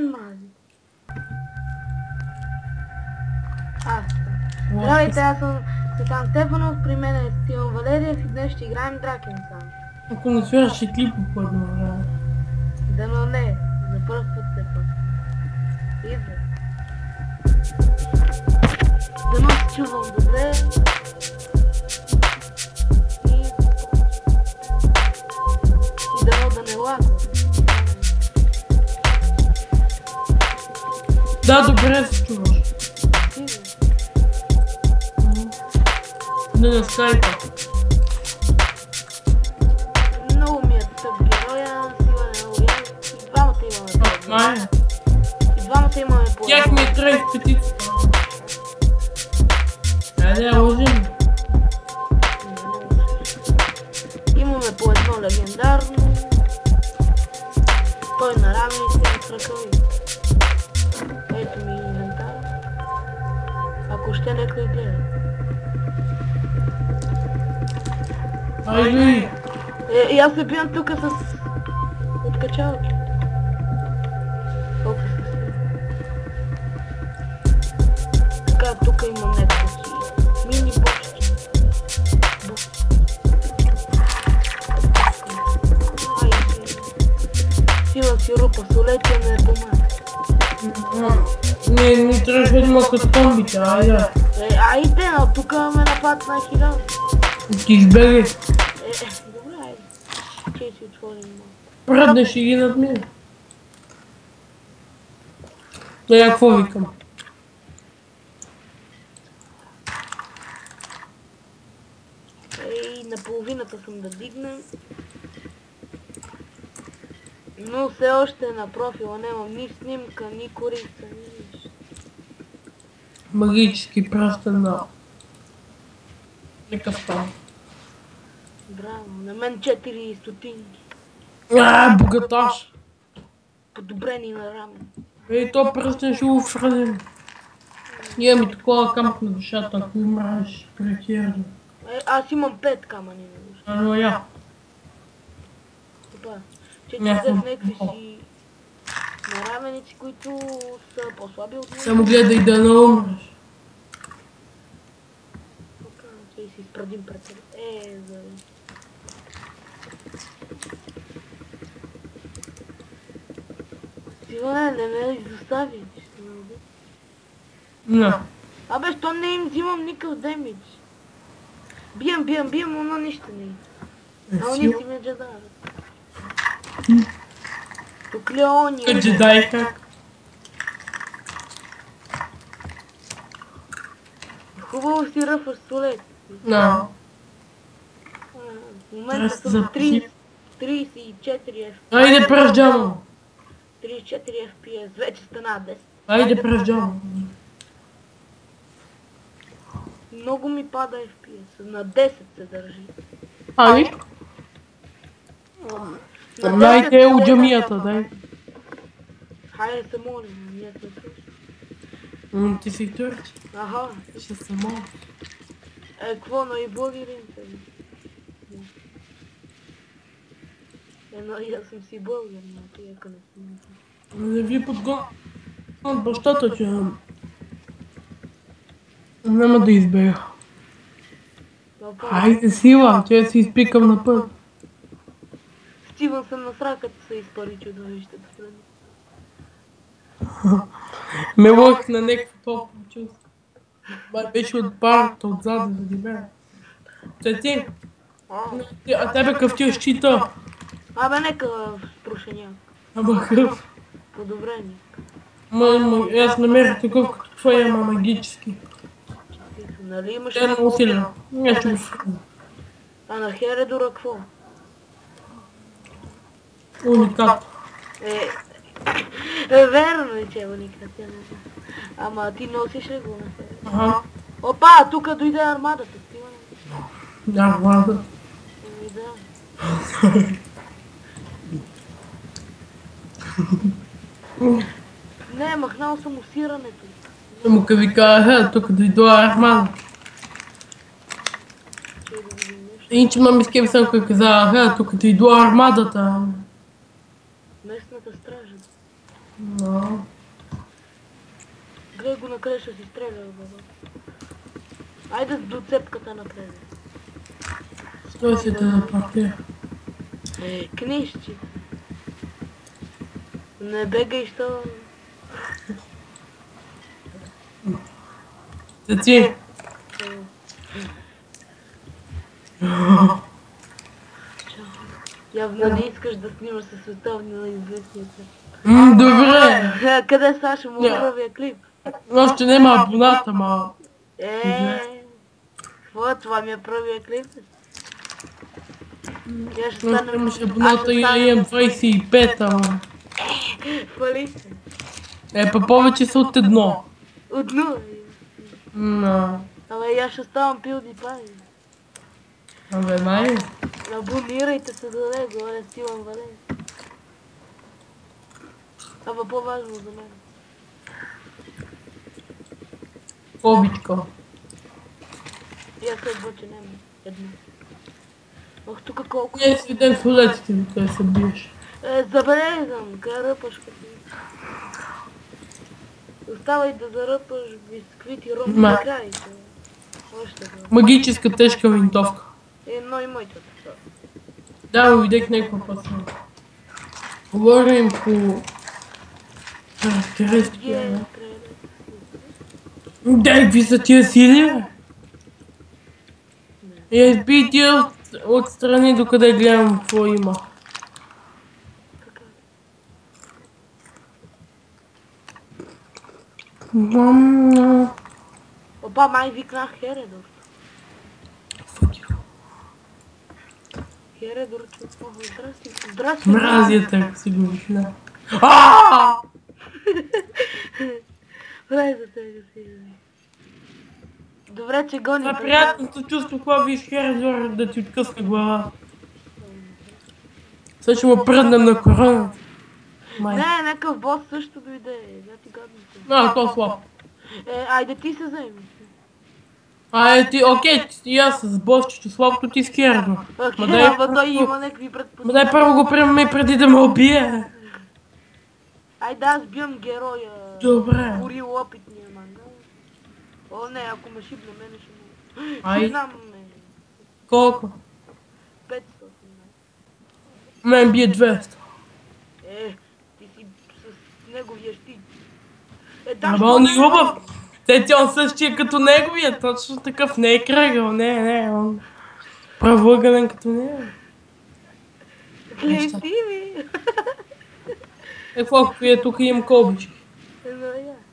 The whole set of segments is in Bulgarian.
мен, мази. Здравейте, аз съм Светан Стефанов, при мен е Стиван Валериев и днес ще играем Дракенсан. Ако не свираш ще клипа по едно време. Дано не, за първ път се път. Идва. Дано се чувам добре. И дано да не лагам. Да, добре се чуваш. Не на скайпа. Много ми е тъп героя, сила не уверен. И двамата имаме по Май. И двамата имаме по Тях ми е тръгнах петицата. Айде, я лъжим. Имаме по едно легендарно. Той на равните с ръкави. Ето ми инвентар. Ако ще някой гледа. Айде. И аз се биям тук с откачалки. Толкова се сме. Така, тук имам някакви мини боксчи. Сила си рупа, солетия не помага. Не трябваше да има като комбите, айде. Айде, но тук ме напад на 1000. Ти избеги. Добре, айде. Че си отворим малко. Праднеш и ги надмина. Да, я какво викам? На половината съм да дигна. Но все още на профила нямам ни снимка, ни корица, ни нищо. Магически пръстен на... Никакъв там. Браво, на мен 4 стотинки. Богаташ! Подобрени на рамен. Ей, то пръстен ще го фръдим. Имам и такова камък на душата, ако умреш, прекирно. Аз имам 5 камъни на душата. Но я. Опа, че ти взех някакви си нараменици, които са по-слаби от мен. Само гледай да не умреш. Така, че си изпредим пред себе. За... Сиване, не ме изостави. Не. Абе, що не им взимам никакъв демидж? Бием, но нищо не им. А они си ме джедават. Тук ли они? Джедай как? Хубаво си ръфаш солет. Да. В момента съм 34 FPS. Айде през джама. 34 FPS, вече стана 10. Айде през джама. Много ми пада FPS, на 10 се държи. Ами? Дайте у джамията, дай. Хайде се молим, ние сме слушали. Ти си турчи. Аха. Ще се моля. Какво, но и българин се. Но и аз съм си българин, а ти яка не съм. Не ви подгонят бащата, че... Няма да избега. Хайде сила, че си изпикам на път. Стиван съм на сраката се изпари чудовището след. Ме лъх на някакво топло чувство. Беше от парата, отзад заради мен. Ти, а тебе къв ти е щита? Абе, нека спрушеняк. Ама къв? Подобрение. Аз намерих такъв като твоя, ама магически. Нали имаш Тя е много силен. Не ще го сръбна. А на Хередора какво? Уникат. Верно е, че е уникат. Ама ти носиш ли го на Хередора? Ага. Опа, тук дойде армадата. Да, армада. Не, махнал съм усирането. Му ка ви казаха, тук дойдоа армада. Иначе мами с кем съм ка казаха, тук дойдоа армадата. Местната стража. No. Гледай го накрая, ще си стреля, баба. Айде до цепката накрая. Стой си да папир. Книжчи. Не бегай, що... Цеци. Явно не искаш да снимаш със световни на известните. Добре. Къде Саша му първия клип? Още нема абоната, ма. Какво? Това ми е първия клип. Я ще Още стана... имаш абоната и имам 25, ама. Фали се. Па повече са от едно. От нула. Абе, я ще ставам PewDiePie. Абе, най. Абонирайте се до него, горе Стиван Вален. Абе, по-важно за мен. Обичка. И аз се отбоче няма. Едно. Ох, тук колко... Не си ден в улиците, къде се биеш. Забележам, къде ръпаш като... Оставай да заръпаш бисквити, роми на край. Още да. Магическа тежка винтовка. Едно и моята. Да, видях някаква пасна. Говорим по... характеристики, не? Да, какви са тия сили, бе? Я избий тия отстрани, докъде гледам какво има. Опа, май викнах Хередор. Хередор, здрасти. Здрасти. Мразията, ако си го вижда. Аааа! Влай за тега си. Добре, че гони. Това приятното чувство, когато виж Хередор да ти откъсне глава. Сега ще му пръднем на короната. Не, някакъв бос също дойде. Да ти гадно. То слаб. Айде ти се заеми. Ти, окей, и аз с босчето слабото ти с Хередор. Ама той има някакви предпоставки. Дай първо го приемаме преди да ме убие. Айде аз бивам героя. Добре. Курил опитния мангал. О, не, ако ме шибне, мене ще му... Ай. Знам, Колко? 500. Мен бие 200. Ти си с неговия щит. Ама он е хубав. Он същия като неговия, точно такъв. Не е кръгъл, не, он правоъгълен като него. Клети ми! Какво е, тук имам колбички.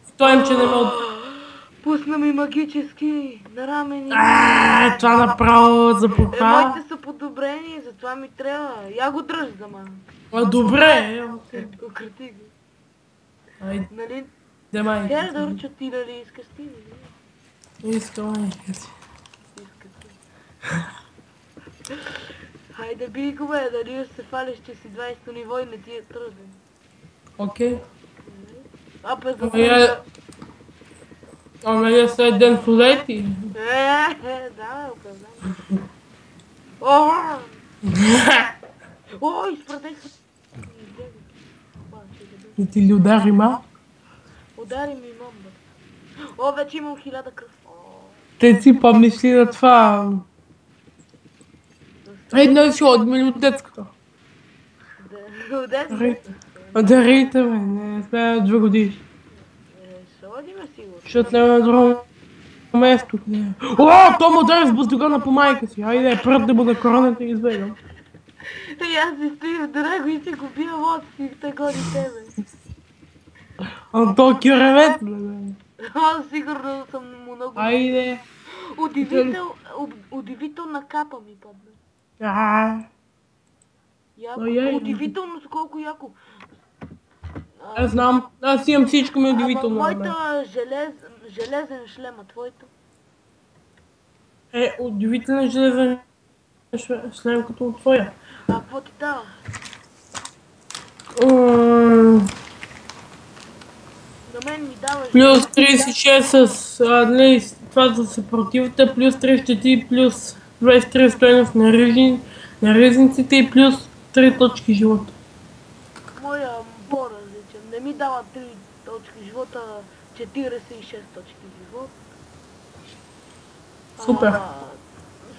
Стоим, че не ме от... Пусна ми магически на рамени. Това направо запоха. Моите са подобрени, затова ми трябва. Я го дръж за ман. Добре. Ократи го. Айде. Нали? Демай. Хередор, че ти дали искаш ти? Искам. Хайде бий го бе, дали се фалиш, че си 20 ниво и не ти е труден. Окей. Апе за Ама я след ден в улети. Да, оправдам. О, изпратех се. И ти ли удари ма? Удари ми мамба. О, вече имам 1000 кръв. Те си помниш ли на това? Едно си отмили от детското. От детското? Дарите ме, не сме 2 години. Ще одиме сигурно. Защото няма на друго место. О, то му удари с бъздогана по майка си. Айде, пръдне му на короната и избегам. И аз си стои в драго и си го бия вот си, те гони тебе. То кюревет, бе. Аз сигурно съм много... Айде. Удивителна капа ми падна. Удивително с колко яко. Аз знам, аз имам всичко ми удивително. Моята железен шлем, а твоето? Удивителен железен шлем като от твоя. Какво ти дава? На мен ми даваш... Плюс 36 с това за съпротивата, плюс 34, плюс 23 стойност на ризниците и плюс 3 точки живота. Моя по-различен. Не ми дава 3 точки живота, 46 точки живот. Супер.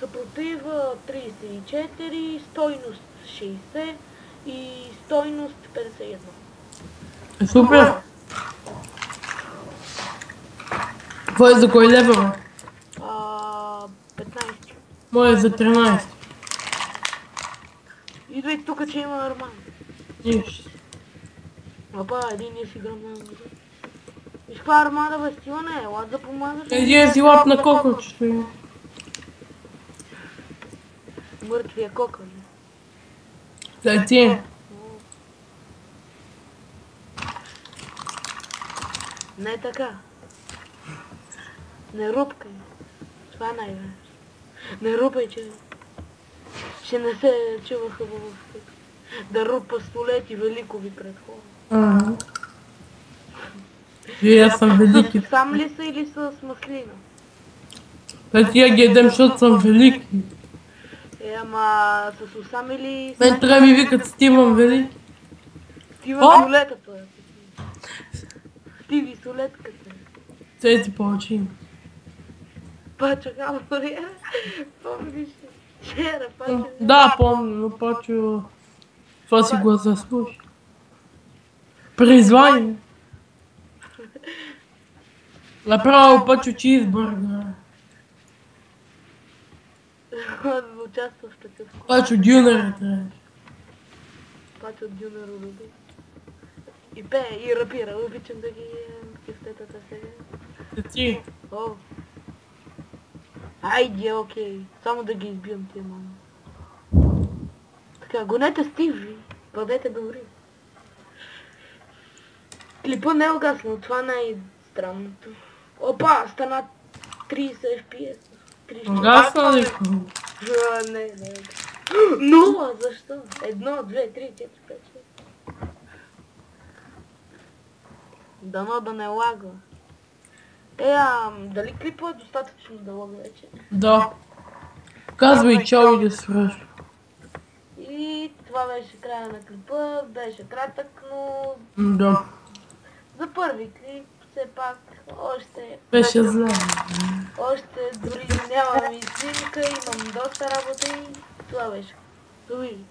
Съпротива 34, стойност 60 и стойност 51. Супер. Твой за кой левел? 15. Мой е за 13. Идвай тук, че има нормално. Нищо. Апа, един не си гръмна. Виж каква армада бастиона е, ела да помагаш. Един си лап на кокочето има. Мъртвия кока. Да ти. Не така. Не рупкай. Това е най-важно. Не рупай, че... Ще не се чува хубаво. Да рупа столети великови пред хора. И аз съм велики. Сам ли са или са с маслина? Да ти я ги едем, защото съм велики. Ама с усам или... Мен трябва ми викат Стивън велики. Стива солетата. Стиви солетката. Те ти повече. Пачо Габория. Помниш ли? Вчера, Пачо. Да, помня, но Пачо... Това си го заслужи. Призвание. Направо Пачо чизбъргър. Участва в такъв. Пачо дюнер трябваше. Пачо Дюнер уроби. И пее, и рапира. Обичам да ги кефтетата сега. Да ти. О. Айде, окей. Само да ги избием тия мама. Така, гонете Стиви. Бъдете добри. Клипа не е угаснал, това най-странното. Опа, стана 30 FPS. 30. Гасна ли? Не. Нула, защо? 1, 2, 3, 4, 5, 6. Дано да не лага. Дали клипа е достатъчно дълъг вече? Да. Казвай чао и да свърши. И това беше края на клипа, беше кратък, но Да. за първи клип все пак още Беше зле. Още дори нямам и снимка, имам доста работа и това беше. Довиждане.